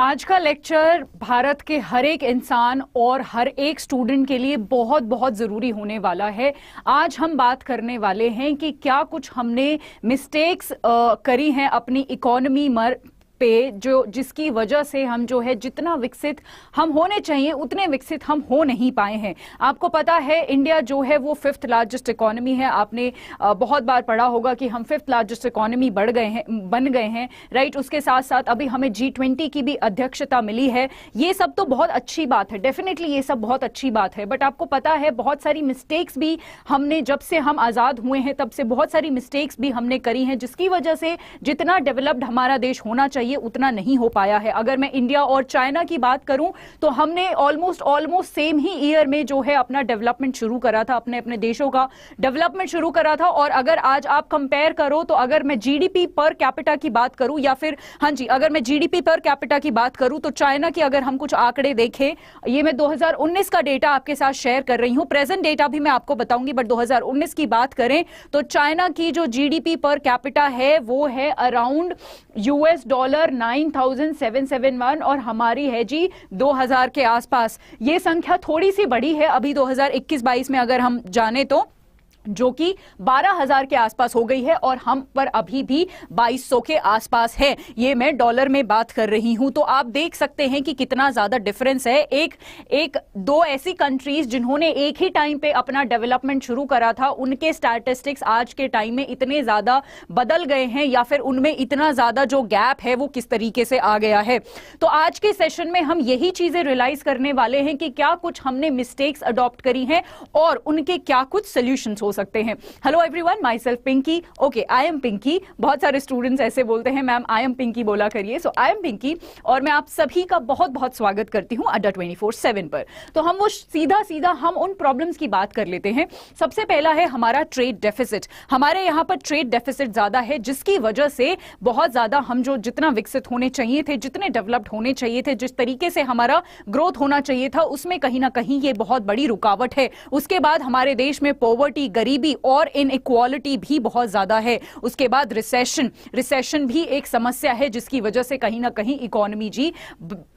आज का लेक्चर भारत के हर एक इंसान और हर एक स्टूडेंट के लिए बहुत बहुत ज़रूरी होने वाला है। आज हम बात करने वाले हैं कि क्या कुछ हमने मिस्टेक्स करी हैं अपनी इकोनॉमी पे, जो जिसकी वजह से हम जो है जितना विकसित हम होने चाहिए उतने विकसित हम हो नहीं पाए हैं। आपको पता है इंडिया जो है वो 5th लार्जेस्ट इकोनॉमी है। आपने बहुत बार पढ़ा होगा कि हम 5th लार्जेस्ट इकोनॉमी बन गए हैं, राइट। उसके साथ साथ अभी हमें G20 की भी अध्यक्षता मिली है। ये सब तो बहुत अच्छी बात है, डेफिनेटली ये सब बहुत अच्छी बात है। बट आपको पता है बहुत सारी मिस्टेक्स भी हमने, जब से हम आज़ाद हुए हैं तब से बहुत सारी मिस्टेक्स भी हमने करी हैं, जिसकी वजह से जितना डेवलप्ड हमारा देश होना चाहिए उतना नहीं हो पाया है। अगर मैं इंडिया और चाइना की बात करूं तो हमने ऑलमोस्ट सेम ही ईयर में जो है अपना डेवलपमेंट शुरू करा था, अपने अपने देशों का डेवलपमेंट शुरू करा था। और अगर आज आप कंपेयर करो तो अगर मैं जीडीपी पर कैपिटा की बात करूं या फिर अगर मैं जीडीपी पर कैपिटा की बात करूं तो चाइना की अगर हम कुछ आंकड़े देखें, ये मैं 2019 का डेटा आपके साथ शेयर कर रही हूं, प्रेजेंट डेटा भी मैं आपको बताऊंगी, बट 2019 की बात करें तो चाइना की जो जीडीपी पर कैपिटा है वो है अराउंड $9,771 और हमारी है जी 2000 के आसपास। ये संख्या थोड़ी सी बड़ी है अभी 2021-22 में अगर हम जाने तो, जो कि 12,000 के आसपास हो गई है और हम पर अभी भी 2200 के आसपास है। ये मैं डॉलर में बात कर रही हूं, तो आप देख सकते हैं कि कितना ज्यादा डिफरेंस है। दो ऐसी कंट्रीज जिन्होंने एक ही टाइम पे अपना डेवलपमेंट शुरू करा था, उनके स्टैटिस्टिक्स आज के टाइम में इतने ज्यादा बदल गए हैं या फिर उनमें इतना ज्यादा जो गैप है वो किस तरीके से आ गया है। तो आज के सेशन में हम यही चीजें रियलाइज करने वाले हैं कि क्या कुछ हमने मिस्टेक्स अडॉप्ट करी हैं और उनके क्या कुछ सोल्यूशंस हो सकते हैं। Hello everyone, myself Pinky. Okay, I am Pinky. बहुत सारे स्टूडेंट्स ऐसे बोलते हैं मैम आई एम पिंकी बोला करिए। सो आई एम पिंकी और मैं आप सभी का बहुत बहुत स्वागत करती हूं अड्डा 24/7 पर। तो हम वो सीधा हम उन प्रॉब्लम्स की बात कर लेते हैं। सबसे पहला है हमारा ट्रेड डेफिसिट। हमारे यहाँ पर ट्रेड डेफिसिट ज्यादा है, जिसकी वजह से बहुत ज्यादा हम जो जितना विकसित होने चाहिए थे, जितने डेवलप्ड होने चाहिए थे, जिस तरीके से हमारा ग्रोथ होना चाहिए था, उसमें कहीं ना कहीं ये बहुत बड़ी रुकावट है। उसके बाद हमारे देश में पॉवर्टी, गरीबी और इनइक्वालिटी भी बहुत ज्यादा है। उसके बाद रिसेशन भी एक समस्या है, जिसकी वजह से कहीं ना कहीं इकोनॉमी जी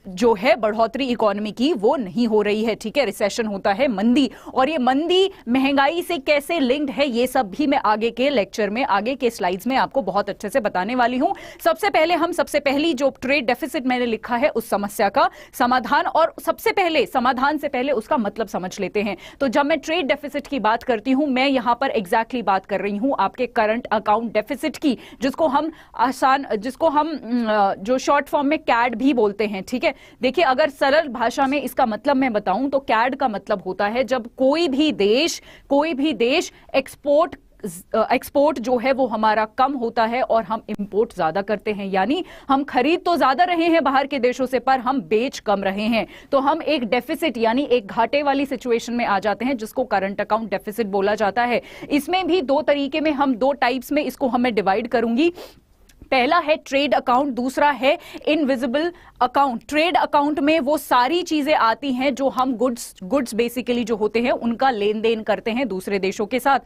जो है बढ़ोतरी इकोनॉमी की वो नहीं हो रही है। ठीक है, रिसेशन होता है मंदी, और ये मंदी महंगाई से कैसे लिंक्ड है ये सब भी मैं आगे के लेक्चर में, आगे के स्लाइड्स में आपको बहुत अच्छे से बताने वाली हूं। सबसे पहली जो ट्रेड डेफिसिट मैंने लिखा है उस समस्या का समाधान, और सबसे पहले समाधान से पहले उसका मतलब समझ लेते हैं। तो जब मैं ट्रेड डेफिसिट की बात करती हूं, मैं यहां पर एग्जैक्टली बात कर रही हूं आपके करंट अकाउंट डेफिसिट की, जिसको हम जो शॉर्ट फॉर्म में कैड भी बोलते हैं। ठीक है, देखिए अगर सरल भाषा में इसका मतलब मैं बताऊं तो कैड का मतलब होता है जब कोई भी देश एक्सपोर्ट जो है वो हमारा कम होता है और हम इंपोर्ट ज्यादा करते हैं, यानी हम खरीद तो ज्यादा रहे हैं बाहर के देशों से पर हम बेच कम रहे हैं, तो हम एक डेफिसिट यानी एक घाटे वाली सिचुएशन में आ जाते हैं, जिसको करंट अकाउंट डेफिसिट बोला जाता है। इसमें भी दो तरीके में, हम दो टाइप्स में इसको हमें डिवाइड करूंगी। पहला है ट्रेड अकाउंट, दूसरा है इनविजिबल अकाउंट। ट्रेड अकाउंट में वो सारी चीजें आती हैं जो हम गुड्स बेसिकली जो होते हैं उनका लेन देन करते हैं दूसरे देशों के साथ।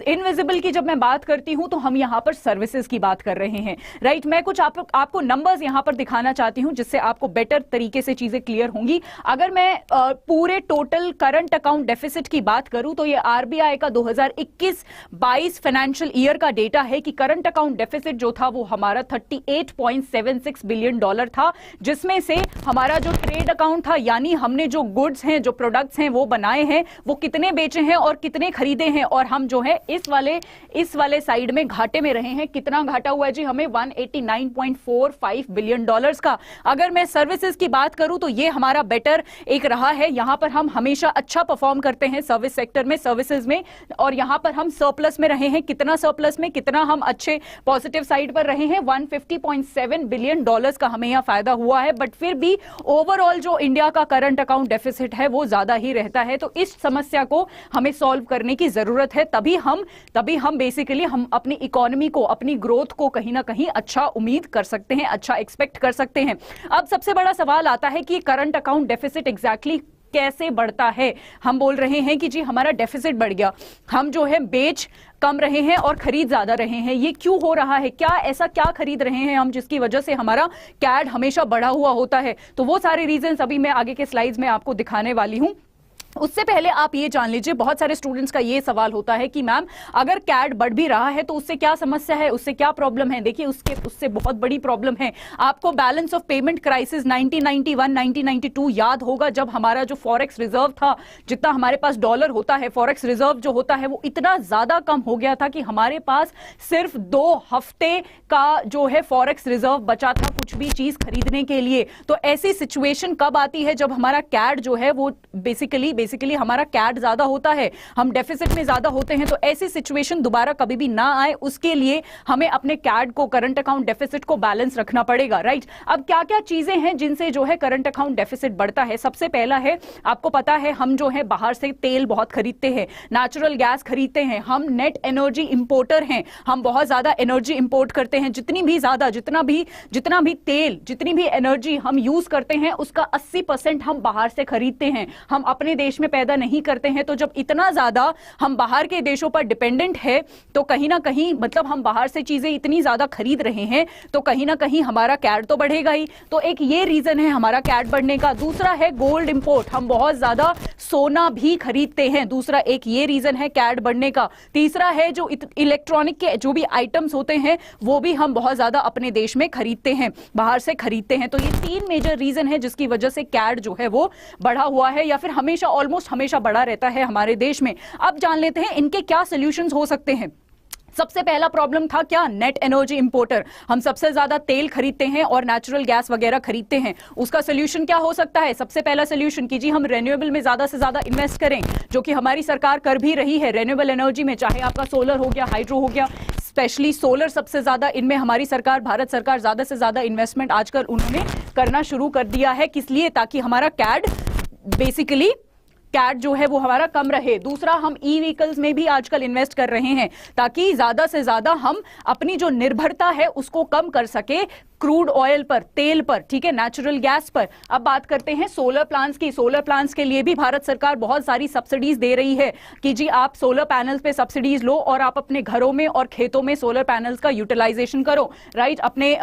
इनविजिबल की जब मैं बात करती हूं तो हम यहां पर सर्विसेज की बात कर रहे हैं, राइट। मैं कुछ आपको नंबर्स यहां पर दिखाना चाहती हूं जिससे आपको बेटर तरीके से चीजें क्लियर होंगी। अगर मैं पूरे टोटल करंट अकाउंट डेफिसिट की बात करूं तो ये आरबीआई का 2021-22 फाइनेंशियल ईयर का डेटा है कि करंट अकाउंट डेफिसिट जो था वो हमारा $38.76 बिलियन था, जिसमें से हमारा जो ट्रेड अकाउंट था, यानी हमने जो गुड्स हैं, जो प्रोडक्ट्स हैं वो बनाए हैं, वो कितने बेचे हैं और कितने खरीदे हैं, और हम जो है इस वाले साइड में घाटे में रहे हैं। कितना घाटा हुआ है जी हमें? $189.45 बिलियन का। अगर मैं सर्विसेज की बात करूं तो ये हमारा बेटर एक रहा है, यहां पर हम हमेशा अच्छा परफॉर्म करते हैं सर्विस सेक्टर में, सर्विसेज में, और यहां पर हम सरप्लस में रहे हैं। कितना सरप्लस में, कितना हम अच्छे पॉजिटिव साइड पर रहे हैं? $150.7 बिलियन का हमें यहां फायदा हुआ है। बट फिर भी ओवरऑल जो इंडिया का करंट अकाउंट डेफिसिट है वो ज्यादा ही रहता है। तो इस समस्या को हमें सॉल्व करने की जरूरत है, तभी हम बेसिकली हम अपनी इकोनॉमी को, अपनी ग्रोथ को कहीं ना कहीं अच्छा उम्मीद कर सकते हैं, अच्छा एक्सपेक्ट कर सकते हैं। अब सबसे बड़ा सवाल आता है कि करंट अकाउंट डेफिसिट एग्जैक्टली कैसे बढ़ता है? हम बोल रहे हैं कि जी हमारा डेफिसिट बढ़ गया, हम जो है बेच कम रहे हैं और खरीद ज्यादा रहे हैं। ये क्यों हो रहा है? क्या ऐसा क्या खरीद रहे हैं हम जिसकी वजह से हमारा कैड हमेशा बढ़ा हुआ होता है? तो वो सारे रीजंस अभी मैं आगे के स्लाइड्स में आपको दिखाने वाली हूं। उससे पहले आप ये जान लीजिए, बहुत सारे स्टूडेंट्स का ये सवाल होता है कि मैम अगर कैड बढ़ भी रहा है तो उससे क्या समस्या है, उससे क्या प्रॉब्लम है? देखिए उससे बहुत बड़ी प्रॉब्लम है। आपको बैलेंस ऑफ पेमेंट क्राइसिस 1991 1992 याद होगा, जब हमारा जो फॉरेक्स रिजर्व था, जितना हमारे पास डॉलर होता है, फॉरेक्स रिजर्व जो होता है वो इतना ज्यादा कम हो गया था कि हमारे पास सिर्फ 2 हफ्ते का जो है फॉरेक्स रिजर्व बचा था कुछ भी चीज खरीदने के लिए। तो ऐसी सिचुएशन कब आती है? जब हमारा कैड जो है वो बेसिकली हमारा कैड ज्यादा होता है, हम डेफिसिट में ज्यादा होते हैं। तो ऐसी सिचुएशन दोबारा कभी भी ना आए, उसके लिए हमें अपने कैड को, करंट अकाउंट डेफिसिट को बैलेंस रखना पड़ेगा, राइट? अब क्या क्या चीजें हैं जिनसे जो है करंट अकाउंट डेफिसिट बढ़ता है? सबसे पहला है, आपको पता है हम जो है बाहर से तेल बहुत खरीदते हैं, नेचुरल गैस खरीदते हैं, हम नेट एनर्जी इंपोर्टर हैं, हम बहुत ज्यादा एनर्जी इंपोर्ट करते हैं। जितना भी तेल, जितनी भी एनर्जी हम यूज करते हैं उसका 80% हम बाहर से खरीदते हैं, हम अपने देश में पैदा नहीं करते हैं। तो जब इतना ज्यादा हम बाहर के देशों पर डिपेंडेंट है तो कहीं ना कहीं मतलब हम बाहर से चीजें इतनी ज्यादा खरीद रहे हैं तो कहीं ना कहीं हमारा कैड तो बढ़ेगा ही। तो एक ये रीजन है हमारा कैड बढ़ने का। दूसरा है गोल्ड इंपोर्ट, हम बहुत ज्यादा सोना भी खरीदते हैं, दूसरा एक ये रीजन है कैड बढ़ने का। तीसरा है जो इलेक्ट्रॉनिक के जो भी आइटम्स होते हैं वो भी हम बहुत ज्यादा अपने देश में खरीदते हैं, बाहर से खरीदते हैं। तो ये 3 मेजर रीजन है जिसकी वजह से कैड जो है वो बढ़ा हुआ है या फिर हमेशा ऑलमोस्ट हमेशा बढ़ा रहता है हमारे देश में। अब जान लेते हैं इनके क्या सॉल्यूशंस हो सकते हैं। सबसे पहला प्रॉब्लम था क्या? नेट एनर्जी इंपोर्टर, हम सबसे ज्यादा तेल खरीदते हैं और नेचुरल गैस वगैरह खरीदते हैं। उसका सोल्यूशन क्या हो सकता है? सबसे पहला सोल्यूशन कि जी हम रेन्यूएबल में ज्यादा से ज्यादा इन्वेस्ट करें, जो कि हमारी सरकार कर भी रही है। रेन्यूएबल एनर्जी में चाहे आपका सोलर हो गया, हाइड्रो हो गया, स्पेशली सोलर सबसे ज्यादा इनमें हमारी सरकार, भारत सरकार ज्यादा से ज्यादा इन्वेस्टमेंट आजकल उन्होंने करना शुरू कर दिया है। किस लिए? ताकि हमारा बेसिकली कैड जो है वो हमारा कम रहे। दूसरा, हम ई व्हीकल्स में भी आजकल इन्वेस्ट कर रहे हैं ताकि ज्यादा से ज्यादा हम अपनी जो निर्भरता है उसको कम कर सके क्रूड ऑयल पर, तेल पर, ठीक है, नेचुरल गैस पर। अब बात करते हैं सोलर प्लांट्स की। सोलर प्लांट्स के लिए भी भारत सरकार बहुत सारी सब्सिडीज दे रही है कि जी आप सोलर पैनल्स पे सब्सिडीज लो और आप अपने घरों में और खेतों में सोलर पैनल्स का यूटिलाइजेशन करो, राइट? अपने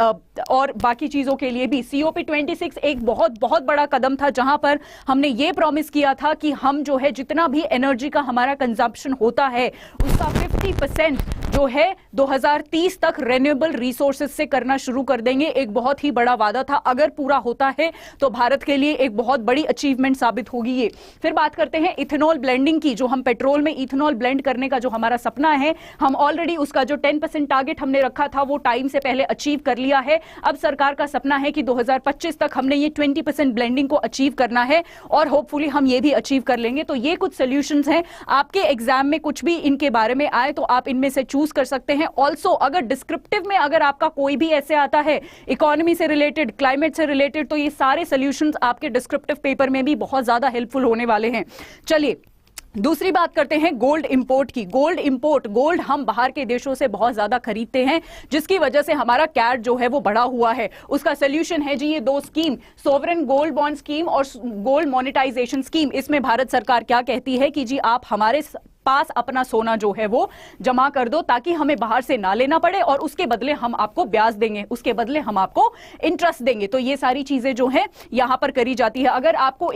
और बाकी चीजों के लिए भी COP26 एक बहुत बहुत बड़ा कदम था जहां पर हमने ये प्रॉमिस किया था कि हम जो है जितना भी एनर्जी का हमारा कंजम्पशन होता है उसका 50% जो है 2030 तक रेन्यूएबल रिसोर्सेज से करना शुरू कर देंगे। एक बहुत ही बड़ा वादा था, अगर पूरा होता है तो भारत के लिए एक बहुत बड़ी अचीवमेंट साबित होगी ये। फिर बात करते हैं इथेनॉल ब्लेंडिंग की। जो हम पेट्रोल में इथेनॉल ब्लेंड करने का जो हमारा सपना है, हम ऑलरेडी उसका जो 10% टारगेट हमने रखा था वो टाइम से पहले अचीव कर लिया है। अब सरकार का सपना है कि 2025 तक हमने ये 20% ब्लेंडिंग को अचीव करना है और होपफुली हम ये भी अचीव कर लेंगे। तो ये कुछ सोल्यूशंस हैं। आपके एग्जाम में कुछ भी इनके बारे में आए तो आप इनमें से चूज कर सकते हैं। ऑल्सो अगर डिस्क्रिप्टिव में अगर आपका कोई भी ऐसे आता है इकोनॉमी से रिलेटेड, क्लाइमेट से रिलेटेड, तो ये सारे सोल्यूशंस आपके डिस्क्रिप्टिव पेपर में भी बहुत ज्यादा हेल्पफुल होने वाले हैं। चलिए दूसरी बात करते हैं गोल्ड इंपोर्ट की। गोल्ड इंपोर्ट, गोल्ड हम बाहर के देशों से बहुत ज्यादा खरीदते हैं जिसकी वजह से हमारा कैड जो है वो बढ़ा हुआ है। उसका सोल्यूशन है जी ये 2 scheme, sovereign gold bond scheme और गोल्ड मोनेटाइजेशन स्कीम। इसमें भारत सरकार क्या कहती है कि जी आप हमारे पास अपना सोना जो है वो जमा कर दो ताकि हमें बाहर से ना लेना पड़े और उसके बदले हम आपको ब्याज देंगे, उसके बदले हम आपको इंटरेस्ट देंगे। तो ये सारी चीजें जो है यहां पर करी जाती है। अगर आपको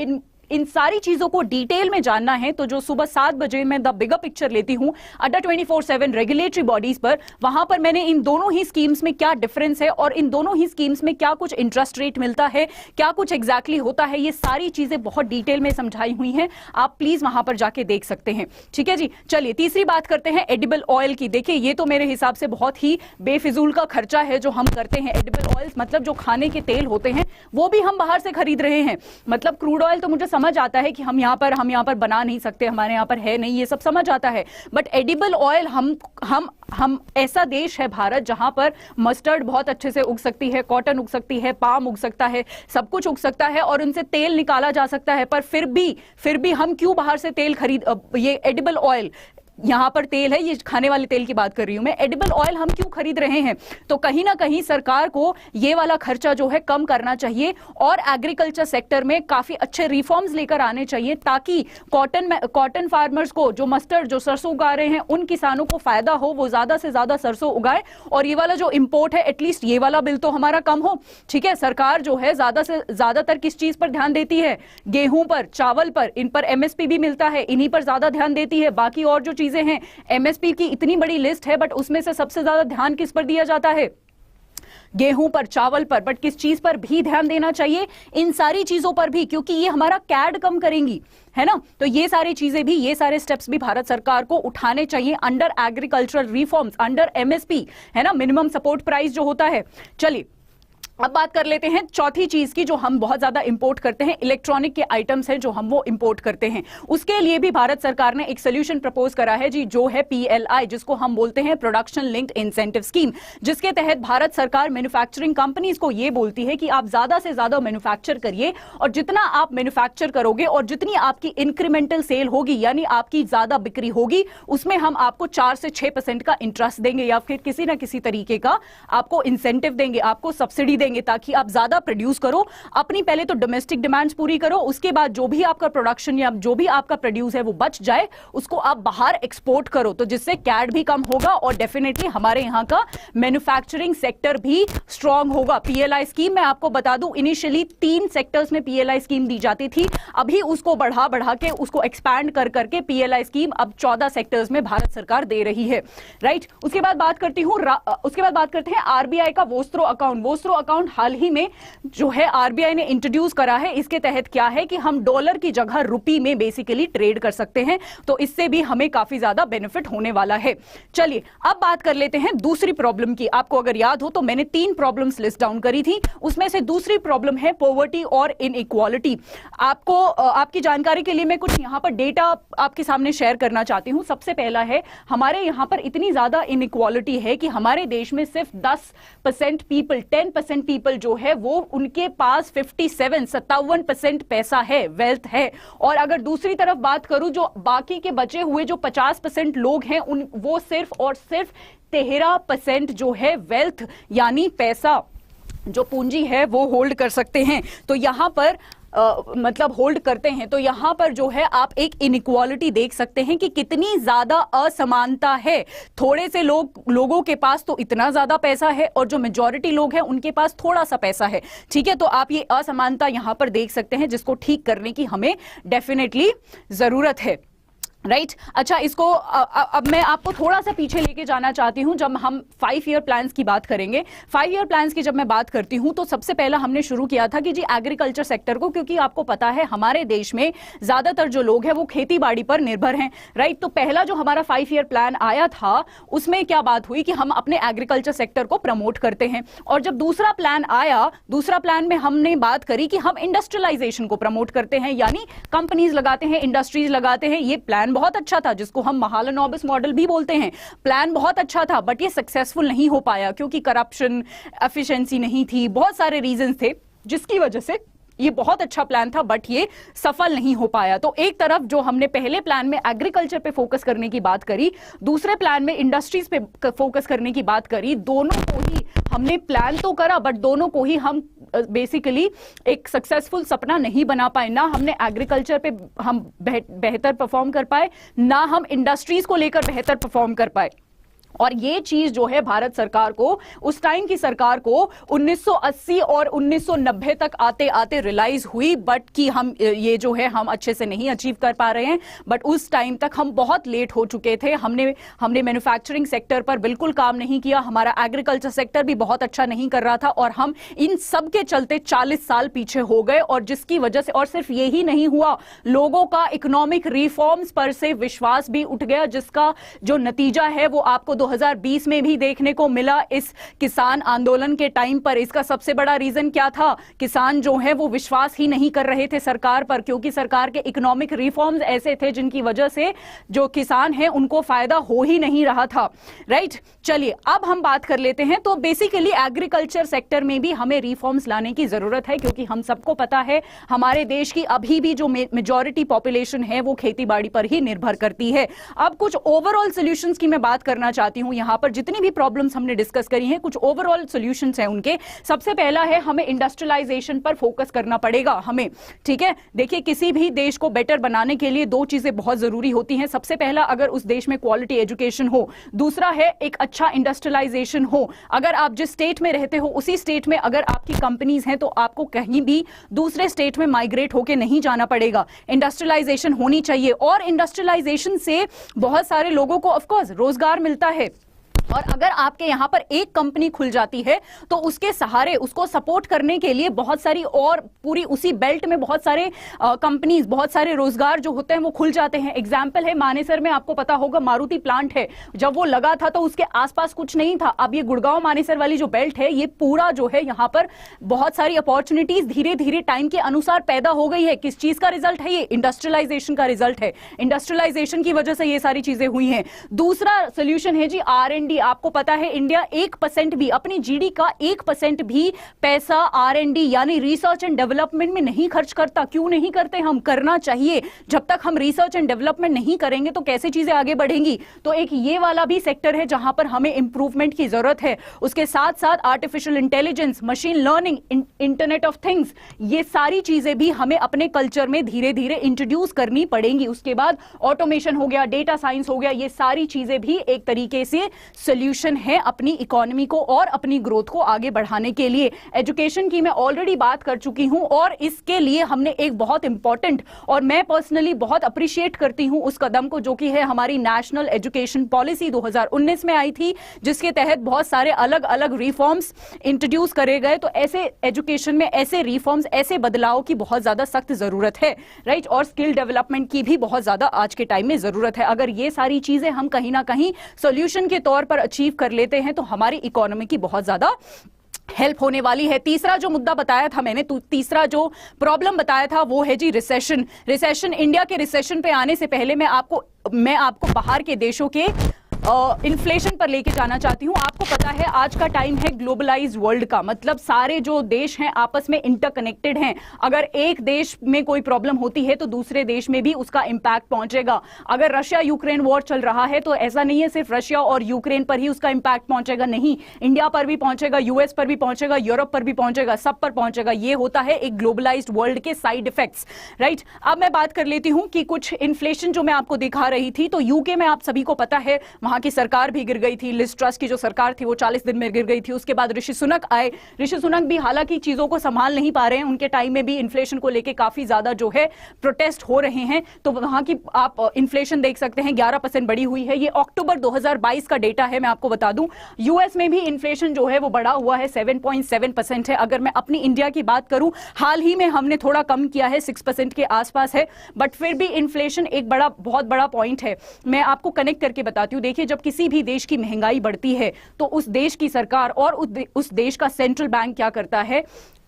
इन सारी चीजों को डिटेल में जानना है तो जो सुबह 7 बजे मैं द बिगर पिक्चर लेती हूं अड्डा 24/7 रेगुलेटरी बॉडीज पर, वहां पर मैंने इन दोनों ही स्कीम्स में क्या डिफरेंस है और इन दोनों ही स्कीम्स में क्या कुछ इंटरेस्ट रेट मिलता है, क्या कुछ एग्जैक्टली होता है, ये सारी चीजें बहुत डिटेल में समझाई हुई हैं। आप प्लीज वहां पर जाके देख सकते हैं, ठीक है जी। चलिए तीसरी बात करते हैं एडिबल ऑयल की। देखिए ये तो मेरे हिसाब से बहुत ही बेफिजूल का खर्चा है जो हम करते हैं। एडिबल ऑयल्स मतलब जो खाने के तेल होते हैं वो भी हम बाहर से खरीद रहे हैं। मतलब क्रूड ऑयल तो मुझे समझ आता है कि हम यहाँ पर बना नहीं सकते, हमारे यहाँ पर है नहीं, ये सब समझ आता है। बट एडिबल ऑयल हम ऐसा देश है भारत जहां पर मस्टर्ड बहुत अच्छे से उग सकती है, कॉटन उग सकती है, पाम उग सकता है, सब कुछ उग सकता है और उनसे तेल निकाला जा सकता है। पर फिर भी हम क्यों बाहर से तेल खरीद, ये एडिबल ऑयल यहाँ पर तेल है, ये खाने वाले तेल की बात कर रही हूं मैं, एडिबल ऑयल हम क्यों खरीद रहे हैं? तो कहीं ना कहीं सरकार को ये वाला खर्चा जो है कम करना चाहिए और एग्रीकल्चर सेक्टर में काफी अच्छे रिफॉर्म्स लेकर आने चाहिए ताकि कॉटन फार्मर्स को, जो मस्टर्ड, जो सरसों उगा रहे हैं, उन किसानों को फायदा हो, वो ज्यादा से ज्यादा सरसों उगाए और ये वाला जो इंपोर्ट है एटलीस्ट ये वाला बिल तो हमारा कम हो। ठीक है, सरकार जो है ज्यादा से ज्यादातर किस चीज पर ध्यान देती है? गेहूं पर, चावल पर, इन पर एमएसपी भी मिलता है, इन्हीं पर ज्यादा ध्यान देती है। बाकी और जो चीजें हैं, एमएसपी की इतनी बड़ी लिस्ट है बट उसमें से सबसे ज्यादा ध्यान किस पर दिया जाता है? गेहूं पर, चावल पर, बट किस चीज पर भी ध्यान देना चाहिए? इन सारी चीजों पर भी, क्योंकि ये हमारा कैड कम करेंगी, है ना। तो ये सारी चीजें भी, ये सारे स्टेप्स भी भारत सरकार को उठाने चाहिए under agricultural reforms, under MSP, है ना, मिनिमम सपोर्ट प्राइस जो होता है। चलिए अब बात कर लेते हैं चौथी चीज की जो हम बहुत ज्यादा इंपोर्ट करते हैं, इलेक्ट्रॉनिक के आइटम्स हैं जो हम वो इंपोर्ट करते हैं। उसके लिए भी भारत सरकार ने एक सोल्यूशन प्रपोज करा है जी, जो है पीएलआई, जिसको हम बोलते हैं प्रोडक्शन लिंक्ड इंसेंटिव स्कीम, जिसके तहत भारत सरकार मैन्युफैक्चरिंग कंपनीज को ये बोलती है कि आप ज्यादा से ज्यादा मैन्युफैक्चर करिए और जितना आप मैन्युफैक्चर करोगे और जितनी आपकी इंक्रीमेंटल सेल होगी, यानी आपकी ज्यादा बिक्री होगी, उसमें हम आपको 4 से 6% का इंटरेस्ट देंगे या फिर किसी ना किसी तरीके का आपको इंसेंटिव देंगे, आपको सब्सिडी देंगे, ताकि आप ज्यादा प्रोड्यूस करो, अपनी पहले तो डोमेस्टिक डिमांड्स पूरी करो, उसके बाद जो भी आपका प्रोडक्शन या जो भी आपका प्रोड्यूस है वो बच जाए, उसको आप बाहर एक्सपोर्ट करो, तो जिससे कैड भी कम होगा और डेफिनेटली हमारे यहाँ का मैन्युफैक्चरिंग सेक्टर भी स्ट्रांग होगा। पीएलआई स्कीम मैं आपको बता दूं, इनिशियली 3 सेक्टर्स में पीएलआई स्कीम दी जाती थी, अभी उसको बढ़ा बढ़ा के उसको एक्सपैंड कर करके पीएलआई स्कीम अब 14 सेक्टर्स में भारत सरकार दे रही है, राइट। उसके बाद बात करती हूं, उसके बाद बात करते हैं आरबीआई का वोस्त्रो अकाउंट। वोस्त्रो अकाउंट हाल ही में जो है आरबीआई ने इंट्रोड्यूस करा है। इसके तहत क्या है कि हम डॉलर की जगह रुपी में बेसिकली ट्रेड कर सकते हैं, तो इससे भी हमें काफी ज्यादा बेनिफिट होने वाला है। चलिए अब बात कर लेते हैं दूसरी प्रॉब्लम की। आपको अगर याद हो तो मैंने 3 प्रॉब्लम्स लिस्ट डाउन करी थी, उसमें से दूसरी प्रॉब्लम है पॉवर्टी और इनइक्वालिटी। आपको आपकी जानकारी के लिए मैं कुछ यहां पर डेटा आपके सामने शेयर करना चाहती हूं। सबसे पहला है, हमारे यहां पर इतनी ज्यादा इनइक्वालिटी है कि हमारे देश में सिर्फ 10% पीपल, 10% पीपल जो है वो उनके पास 57% पैसा है, वेल्थ है। और अगर दूसरी तरफ बात करूं, जो बाकी के बचे हुए जो 50% लोग हैं उन वो सिर्फ और सिर्फ 13% जो है वेल्थ यानी पैसा, जो पूंजी है वो होल्ड कर सकते हैं। तो यहां पर मतलब होल्ड करते हैं, तो यहां पर जो है आप एक इनइक्वालिटी देख सकते हैं कि कितनी ज्यादा असमानता है। थोड़े से लोगों के पास तो इतना ज्यादा पैसा है और जो मेजॉरिटी लोग हैं उनके पास थोड़ा सा पैसा है। ठीक है, तो आप ये असमानता यहां पर देख सकते हैं, जिसको ठीक करने की हमें डेफिनेटली जरूरत है, राइट। अच्छा, इसको अब मैं आपको थोड़ा सा पीछे लेके जाना चाहती हूं। जब हम 5 ईयर प्लान्स की बात करेंगे, 5 ईयर प्लान्स की जब मैं बात करती हूं तो सबसे पहला हमने शुरू किया था कि जी एग्रीकल्चर सेक्टर को, क्योंकि आपको पता है हमारे देश में ज्यादातर जो लोग हैं वो खेती बाड़ी पर निर्भर हैं, राइट। तो पहला जो हमारा 5 ईयर प्लान आया था उसमें क्या बात हुई कि हम अपने एग्रीकल्चर सेक्टर को प्रमोट करते हैं। और जब दूसरा प्लान आया, दूसरा प्लान में हमने बात करी कि हम इंडस्ट्रियलाइजेशन को प्रमोट करते हैं, यानी कंपनीज लगाते हैं, इंडस्ट्रीज लगाते हैं। ये प्लान बहुत अच्छा था, जिसको हम महालनोबिस मॉडल भी बोलते हैं। प्लान बहुत अच्छा था बट ये सक्सेसफुल नहीं हो पाया क्योंकि करप्शन, एफिशिएंसी नहीं थी, बहुत सारे रीजंस थे जिसकी वजह से ये बहुत अच्छा प्लान था बट ये सफल नहीं हो पाया। तो एक तरफ जो हमने पहले प्लान में एग्रीकल्चर पे फोकस करने की बात करी, दूसरे प्लान में इंडस्ट्रीज पे फोकस करने की बात करी, दोनों को ही हमने प्लान तो करा बट दोनों को ही हम बेसिकली एक सक्सेसफुल सपना नहीं बना पाए। ना हमने एग्रीकल्चर पे हम बेहतर परफॉर्म कर पाए, ना हम इंडस्ट्रीज को लेकर बेहतर परफॉर्म कर पाए। और ये चीज जो है भारत सरकार को, उस टाइम की सरकार को 1980 और 1990 तक आते आते रियलाइज हुई बट कि हम ये जो है हम अच्छे से नहीं अचीव कर पा रहे हैं। बट उस टाइम तक हम बहुत लेट हो चुके थे। हमने मैन्युफैक्चरिंग सेक्टर पर बिल्कुल काम नहीं किया, हमारा एग्रीकल्चर सेक्टर भी बहुत अच्छा नहीं कर रहा था और हम इन सब के चलते 40 साल पीछे हो गए। और जिसकी वजह से, और सिर्फ यही नहीं हुआ, लोगों का इकोनॉमिक रिफॉर्म्स पर से विश्वास भी उठ गया, जिसका जो नतीजा है वो आपको 2020 में भी देखने को मिला इस किसान आंदोलन के टाइम पर। इसका सबसे बड़ा रीजन क्या था? किसान जो है वो विश्वास ही नहीं कर रहे थे सरकार पर, क्योंकि सरकार के इकोनॉमिक रिफॉर्म्स ऐसे थे जिनकी वजह से जो किसान है उनको फायदा हो ही नहीं रहा था। राइट, चलिए अब हम बात कर लेते हैं। तो बेसिकली एग्रीकल्चर सेक्टर में भी हमें रिफॉर्म्स लाने की जरूरत है, क्योंकि हम सबको पता है हमारे देश की अभी भी जो मेजॉरिटी पॉपुलेशन है वो खेती बाड़ी पर ही निर्भर करती है। अब कुछ ओवरऑल सॉल्यूशंस की मैं बात करना चाहती हूं। यहां पर जितनी भी प्रॉब्लम्स हमने डिस्कस करी हैं, कुछ ओवरऑल सॉल्यूशंस हैं उनके। सबसे पहला है हमें इंडस्ट्रियलाइजेशन पर फोकस करना पड़ेगा हमें, ठीक है। देखिए, किसी भी देश को बेटर बनाने के लिए दो चीजें बहुत जरूरी होती हैं। सबसे पहला, अगर उस देश में क्वालिटी एजुकेशन हो। दूसरा है एक अच्छा इंडस्ट्रियलाइजेशन हो। अगर आप जिस स्टेट में रहते हो उसी स्टेट में अगर आपकी कंपनीज हैं तो आपको कहीं भी दूसरे स्टेट में माइग्रेट होके नहीं जाना पड़ेगा। इंडस्ट्रियलाइजेशन होनी चाहिए, और इंडस्ट्रियलाइजेशन से बहुत सारे लोगों को ऑफ कोर्स रोजगार मिलता है। और अगर आपके यहां पर एक कंपनी खुल जाती है तो उसके सहारे उसको सपोर्ट करने के लिए बहुत सारी और पूरी उसी बेल्ट में बहुत सारे कंपनीज, बहुत सारे रोजगार जो होते हैं वो खुल जाते हैं। एग्जाम्पल है मानेसर में, आपको पता होगा मारुति प्लांट है। जब वो लगा था तो उसके आसपास कुछ नहीं था। अब ये गुड़गांव मानेसर वाली जो बेल्ट है, ये पूरा जो है यहाँ पर बहुत सारी अपॉर्चुनिटीज धीरे धीरे टाइम के अनुसार पैदा हो गई है। किस चीज का रिजल्ट है? ये इंडस्ट्रियलाइजेशन का रिजल्ट है। इंडस्ट्रियलाइजेशन की वजह से ये सारी चीजें हुई हैं। दूसरा सोल्यूशन है जी R&D। आपको पता है इंडिया 1% भी, अपनी जीडी का 1% भी पैसा R&D यानी रिसर्च एंड डेवलपमेंट में नहीं खर्च करता। क्यों नहीं करते? हम करना चाहिए। जब तक हम रिसर्च एंड डेवलपमेंट नहीं करेंगे तो कैसे चीजें आगे बढ़ेंगी? तो एक ये वाला भी सेक्टर है जहां पर हमें इंप्रूवमेंट की जरूरत है। उसके साथ साथ artificial intelligence, machine learning, internet of things, ये सारी चीजें भी हमें अपने कल्चर में धीरे धीरे इंट्रोड्यूस करनी पड़ेंगी। उसके बाद ऑटोमेशन हो गया, डेटा साइंस हो गया, ये सारी चीजें भी एक तरीके से सोल्यूशन है अपनी इकोनॉमी को और अपनी ग्रोथ को आगे बढ़ाने के लिए। एजुकेशन की मैं ऑलरेडी बात कर चुकी हूं, और इसके लिए हमने एक बहुत इंपॉर्टेंट, और मैं पर्सनली बहुत अप्रिशिएट करती हूं उस कदम को, जो कि है हमारी नेशनल एजुकेशन पॉलिसी 2019 में आई थी, जिसके तहत बहुत सारे अलग अलग रिफॉर्म्स इंट्रोड्यूस करे गए। तो ऐसे एजुकेशन में ऐसे रिफॉर्म्स, ऐसे बदलाव की बहुत ज्यादा सख्त जरूरत है। राइट, और स्किल डेवलपमेंट की भी बहुत ज्यादा आज के टाइम में जरूरत है। अगर ये सारी चीजें हम कहीं ना कहीं सोल्यूशन के तौर पर अचीव कर लेते हैं तो हमारी इकोनॉमी की बहुत ज्यादा हेल्प होने वाली है। तीसरा जो मुद्दा बताया था मैंने, तीसरा जो प्रॉब्लम बताया था वो है जी रिसेशन। रिसेशन, इंडिया के रिसेशन पे आने से पहले मैं आपको बाहर के देशों के इन्फ्लेशन पर लेके जाना चाहती हूं। आपको पता है आज का टाइम है ग्लोबलाइज्ड वर्ल्ड का, मतलब सारे जो देश हैं आपस में इंटरकनेक्टेड हैं। अगर एक देश में कोई प्रॉब्लम होती है तो दूसरे देश में भी उसका इंपैक्ट पहुंचेगा। अगर रशिया यूक्रेन वॉर चल रहा है तो ऐसा नहीं है सिर्फ रशिया और यूक्रेन पर ही उसका इंपैक्ट पहुंचेगा, नहीं, इंडिया पर भी पहुंचेगा, यूएस पर भी पहुंचेगा, यूरोप पर भी पहुंचेगा, सब पर पहुंचेगा। ये होता है एक ग्लोबलाइज्ड वर्ल्ड के साइड इफेक्ट्स। राइट, अब मैं बात कर लेती हूं कि कुछ इन्फ्लेशन जो मैं आपको दिखा रही थी, तो यूके में आप सभी को पता है वहां की सरकार भी गिर गई थी। लिज ट्रस की जो सरकार थी वो 40 दिन में गिर गई थी। उसके बाद ऋषि सुनक आए। ऋषि सुनक भी हालांकि चीजों को संभाल नहीं पा रहे हैं। उनके टाइम में भी इन्फ्लेशन को लेके काफी ज्यादा जो है प्रोटेस्ट हो रहे हैं। तो वहां की आप इन्फ्लेशन देख सकते हैं 11% बढ़ी हुई है। ये अक्टूबर 2022 का डेटा है, मैं आपको बता दूं। यूएस में भी इन्फ्लेशन जो है वो बढ़ा हुआ है, 7.7% है। अगर मैं अपनी इंडिया की बात करूं, हाल ही में हमने थोड़ा कम किया है, 6% के आसपास है, बट फिर भी इन्फ्लेशन एक बहुत बड़ा पॉइंट है। मैं आपको कनेक्ट करके बताती हूं। देखिए, जब किसी भी देश की महंगाई बढ़ती है तो उस देश की सरकार और उस देश का सेंट्रल बैंक क्या करता है,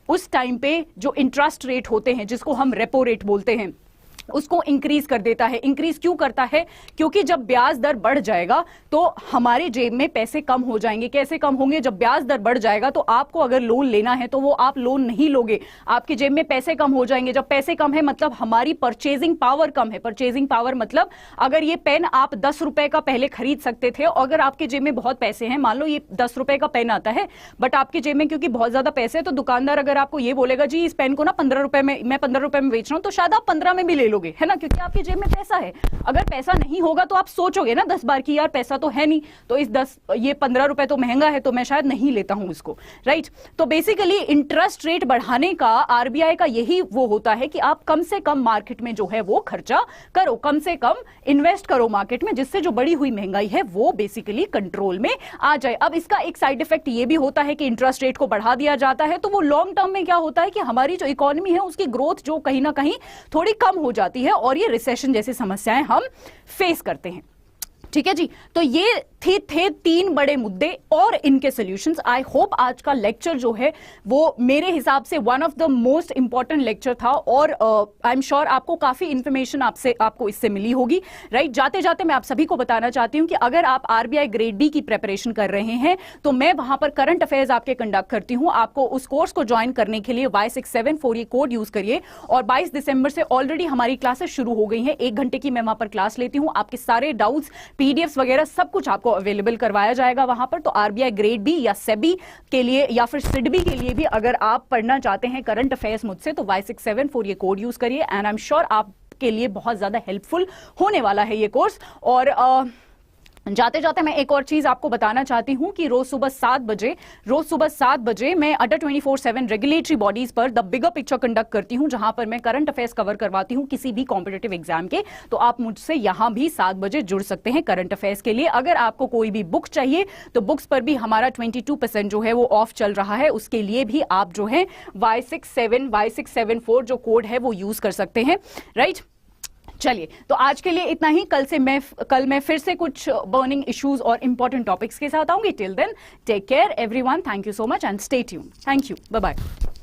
उस टाइम पे जो इंटरेस्ट रेट होते हैं, जिसको हम रेपो रेट बोलते हैं, उसको इंक्रीज कर देता है। इंक्रीज क्यों करता है? क्योंकि जब ब्याज दर बढ़ जाएगा तो हमारे जेब में पैसे कम हो जाएंगे। कैसे कम होंगे? जब ब्याज दर बढ़ जाएगा तो आपको अगर लोन लेना है तो वो आप लोन नहीं लोगे, आपकी जेब में पैसे कम हो जाएंगे। जब पैसे कम है मतलब हमारी परचेजिंग पावर कम है। परचेजिंग पावर मतलब अगर ये पेन आप 10 रुपए का पहले खरीद सकते थे, अगर आपके जेब में बहुत पैसे हैं, मान लो ये 10 रुपए का पेन आता है, बट आपके जेब में क्योंकि बहुत ज्यादा पैसे है, तो दुकानदार अगर आपको ये बोलेगा जी इस पेन को ना 15 रुपए में, मैं 15 रुपए में बेच रहा हूं, तो शायद आप 15 में भी ले लोगे, है ना, क्योंकि आपके जेब में पैसा है। अगर पैसा नहीं होगा तो आप सोचोगे ना 10 बार की यार पैसा तो है नहीं, तो ये 15 रुपए तो महंगा है, तो मैं शायद नहीं लेता हूं इसको। राइट, तो बेसिकली इंटरेस्ट रेट बढ़ाने का आरबीआई का यही वो होता है कि आप कम से कम मार्केट में जो है वो खर्चा करो, कम से कम इन्वेस्ट करो मार्केट में, जिससे जो बढ़ी हुई महंगाई है वो बेसिकली कंट्रोल में आ जाए। अब इसका एक साइड इफेक्ट ये भी होता है कि इंटरेस्ट रेट को बढ़ा दिया जाता है तो वो लॉन्ग टर्म में क्या होता है कि हमारी जो इकोनॉमी है उसकी ग्रोथ जो कहीं ना कहीं थोड़ी कम हो जाती है और ये रिसेशन जैसी समस्याएं हम फेस करते हैं। ठीक है जी। तो ये थे 3 बड़े मुद्दे और इनके सॉल्यूशंस। आई होप आज का लेक्चर जो है वो मेरे हिसाब से one of the most important lecture था, और आई एम श्योर आपको काफी इंफॉर्मेशन आपको इससे मिली होगी, राइट। जाते जाते मैं आप सभी को बताना चाहती हूं कि अगर आप आरबीआई ग्रेड डी की प्रिपरेशन कर रहे हैं तो मैं वहां पर करंट अफेयर्स आपके कंडक्ट करती हूं। आपको उस कोर्स को ज्वाइन करने के लिए Y674 ये कोड यूज करिए, और 22 दिसंबर से ऑलरेडी हमारी क्लासेस शुरू हो गई हैं। 1 घंटे की मैं वहां पर क्लास लेती हूं, आपके सारे डाउट्स, पीडीएफ्स वगैरह सब कुछ आपको अवेलेबल करवाया जाएगा वहां पर। तो आरबीआई ग्रेड बी या सेबी के लिए या फिर सिडबी के लिए भी अगर आप पढ़ना चाहते हैं करंट अफेयर्स मुझसे, तो Y674 ये कोड यूज करिए, एंड आई एम श्योर आपके लिए बहुत ज्यादा हेल्पफुल होने वाला है ये कोर्स। और जाते जाते मैं एक और चीज आपको बताना चाहती हूं कि रोज सुबह 7 बजे मैं अंडर 24/7 रेगुलेटरी बॉडीज पर द बिगर पिक्चर कंडक्ट करती हूं, जहां पर मैं करंट अफेयर्स कवर करवाती हूं किसी भी कॉम्पिटिटिव एग्जाम के। तो आप मुझसे यहां भी 7 बजे जुड़ सकते हैं करंट अफेयर्स के लिए। अगर आपको कोई भी बुक चाहिए तो बुक्स पर भी हमारा 22% जो है वो ऑफ चल रहा है, उसके लिए भी आप जो है Y674 जो कोड है वो यूज कर सकते हैं, राइट। चलिए, तो आज के लिए इतना ही। कल मैं फिर से कुछ बर्निंग इश्यूज और इंपॉर्टेंट टॉपिक्स के साथ आऊंगी। Till then take care everyone, thank you so much and stay tuned. Thank you, bye bye.